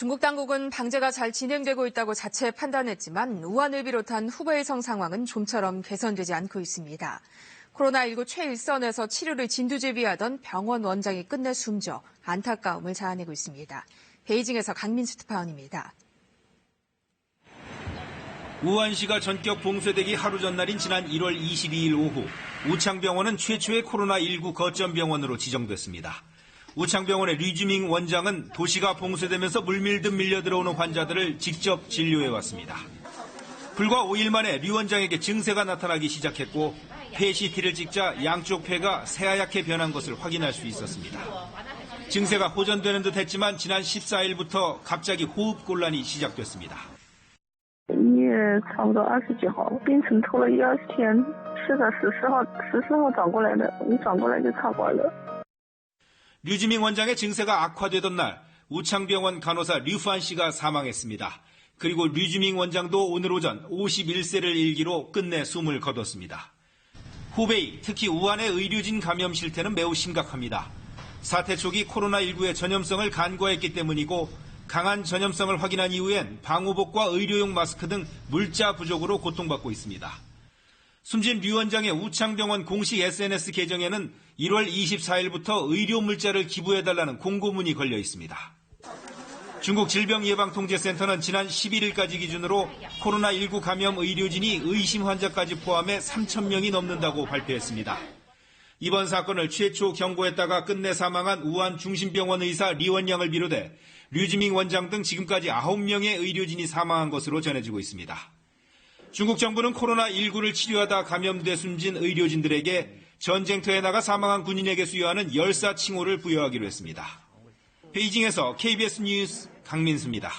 중국 당국은 방제가 잘 진행되고 있다고 자체 판단했지만 우한을 비롯한 후베이성 상황은 좀처럼 개선되지 않고 있습니다. 코로나19 최일선에서 치료를 진두지휘하던 병원 원장이 끝내 숨져 안타까움을 자아내고 있습니다. 베이징에서 강민수 특파원입니다. 우한시가 전격 봉쇄되기 하루 전날인 지난 1월 22일 오후 우창병원은 최초의 코로나19 거점 병원으로 지정됐습니다. 우창병원의 류지밍 원장은 도시가 봉쇄되면서 물밀듯 밀려들어오는 환자들을 직접 진료해왔습니다. 불과 5일 만에 류 원장에게 증세가 나타나기 시작했고 폐CT를 찍자 양쪽 폐가 새하얗게 변한 것을 확인할 수 있었습니다. 증세가 호전되는 듯 했지만 지난 14일부터 갑자기 호흡 곤란이 시작됐습니다. 1月差不多20几号，病程拖了1-20天，是的，14号转过来的，一转过来就插管了。 류지밍 원장의 증세가 악화되던 날 우창병원 간호사 류판 씨가 사망했습니다. 그리고 류지밍 원장도 오늘 오전 51세를 일기로 끝내 숨을 거뒀습니다. 후베이, 특히 우한의 의료진 감염 실태는 매우 심각합니다. 사태 초기 코로나19의 전염성을 간과했기 때문이고 강한 전염성을 확인한 이후엔 방호복과 의료용 마스크 등 물자 부족으로 고통받고 있습니다. 숨진 류 원장의 우창병원 공식 SNS 계정에는 1월 24일부터 의료 물자를 기부해달라는 공고문이 걸려 있습니다. 중국 질병예방통제센터는 지난 11일까지 기준으로 코로나19 감염 의료진이 의심 환자까지 포함해 3,000명이 넘는다고 발표했습니다. 이번 사건을 최초 경고했다가 끝내 사망한 우한 중심병원 의사 리원양을 비롯해 류지밍 원장 등 지금까지 9명의 의료진이 사망한 것으로 전해지고 있습니다. 중국 정부는 코로나19를 치료하다 감염돼 숨진 의료진들에게 전쟁터에 나가 사망한 군인에게 수여하는 열사 칭호를 부여하기로 했습니다. 베이징에서 KBS 뉴스 강민수입니다.